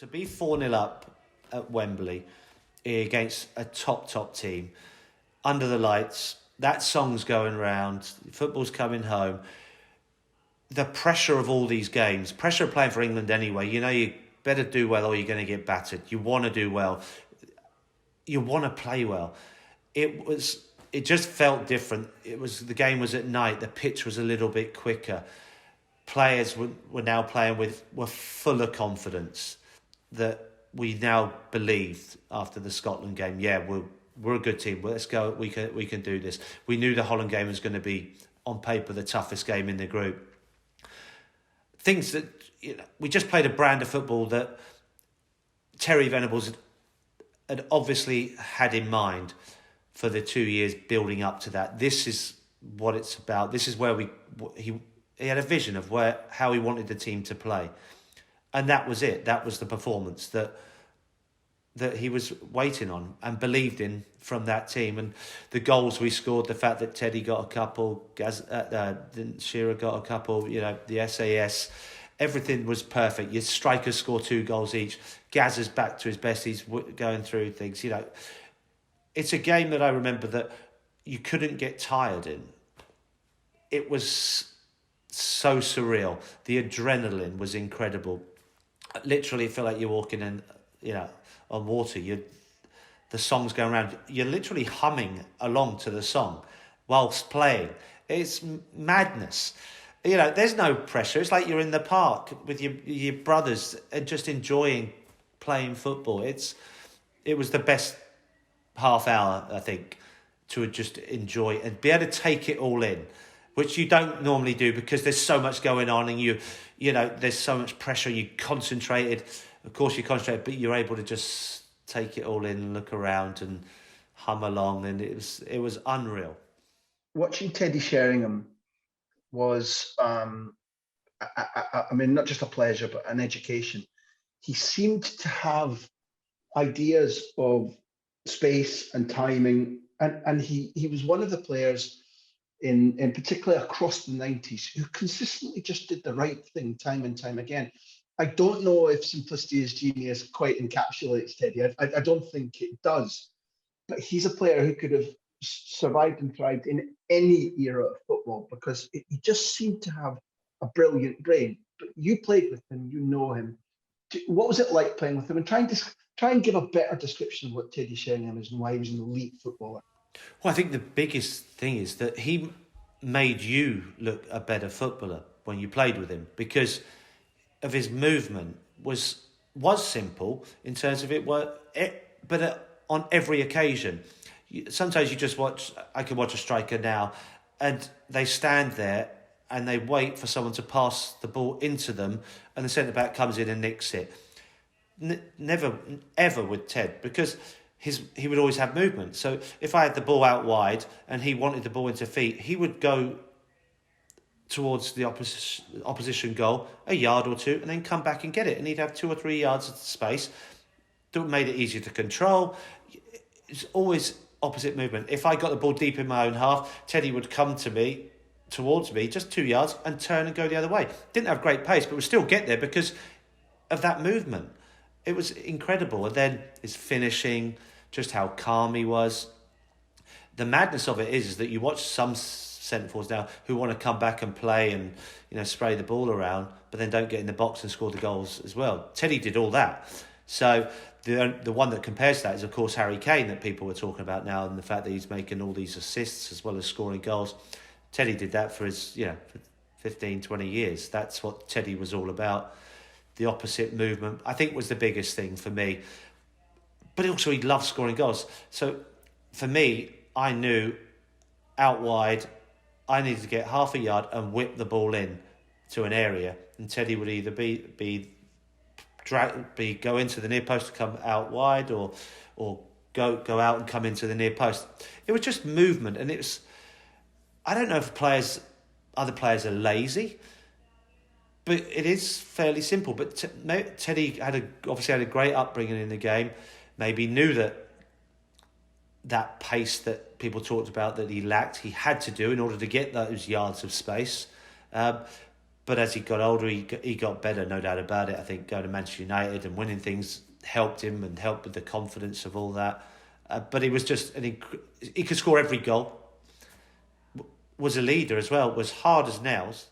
To be 4-0 up at Wembley against a top team, under the lights, that song's going round, football's coming home, the pressure of all these games, pressure of playing for England anyway, you better do well or you're going to get battered. You want to do well. You want to play well. It just felt different. The game was at night, the pitch was a little bit quicker. Players were now playing were full of confidence that we now believed after the Scotland game. Yeah, we're a good team. Let's go. We can do this. We knew the Holland game was going to be on paper the toughest game in the group. Things that we just played a brand of football that Terry Venables had obviously had in mind for the 2 years building up to that. This is what it's about. This is where he had a vision of how he wanted the team to play. And that was it. That was the performance that he was waiting on and believed in from that team. And the goals we scored, the fact that Teddy got a couple, Shearer got a couple, the SAS, everything was perfect. Your strikers score 2 goals each. Gaz is back to his best. He's going through things. It's a game that I remember that you couldn't get tired in. It was so surreal. The adrenaline was incredible. Literally, it felt like you're walking in, on water. The song's going around. You're literally humming along to the song whilst playing. It's madness. There's no pressure. It's like you're in the park with your brothers and just enjoying playing football. It was the best half hour, I think, to just enjoy and be able to take it all in, which you don't normally do because there's so much going on and there's so much pressure. You concentrated. Of course you concentrate, but you're able to just take it all in and look around and hum along, and it was unreal. Watching Teddy Sheringham was, not just a pleasure, but an education. He seemed to have ideas of space and timing, and he was one of the players in particular across the 90s who consistently just did the right thing time and time again. I don't know if simplicity is genius quite encapsulates Teddy. I don't think it does, but he's a player who could have survived and thrived in any era of football because he just seemed to have a brilliant brain. But you played with him, you know him. What was it like playing with him? And try and give a better description of what Teddy Sheringham is and why he was an elite footballer. Well, I think the biggest thing is that he made you look a better footballer when you played with him because of his movement was simple in terms of but on every occasion. Sometimes you just I could watch a striker now and they stand there and they wait for someone to pass the ball into them and the centre-back comes in and nicks it. Never, ever with Ted because he would always have movement. So if I had the ball out wide and he wanted the ball into feet, he would go towards the opposition goal a yard or two and then come back and get it. And he'd have 2 or 3 yards of space that made it easier to control. It's always opposite movement. If I got the ball deep in my own half, Teddy would come towards me, just 2 yards, and turn and go the other way. Didn't have great pace, but would still get there because of that movement. It was incredible. And then his finishing, just how calm he was. The madness of it is that you watch some centre-forwards now who want to come back and play and spray the ball around, but then don't get in the box and score the goals as well. Teddy did all that. So the one that compares to that is, of course, Harry Kane that people were talking about now, and the fact that he's making all these assists as well as scoring goals. Teddy did that for his 15, 20 years. That's what Teddy was all about. The opposite movement, I think, was the biggest thing for me. But also he loved scoring goals. So for me, I knew out wide, I needed to get half a yard and whip the ball in to an area. And Teddy would either go into the near post to come out wide or go out and come into the near post. It was just movement. And it was, I don't know if other players are lazy, but it is fairly simple. But Teddy obviously had a great upbringing in the game. Maybe knew that pace that people talked about that he lacked, he had to do in order to get those yards of space. But as he got older, he got better, no doubt about it. I think going to Manchester United and winning things helped him and helped with the confidence of all that. But he was just he could score every goal. Was a leader as well. Was hard as nails.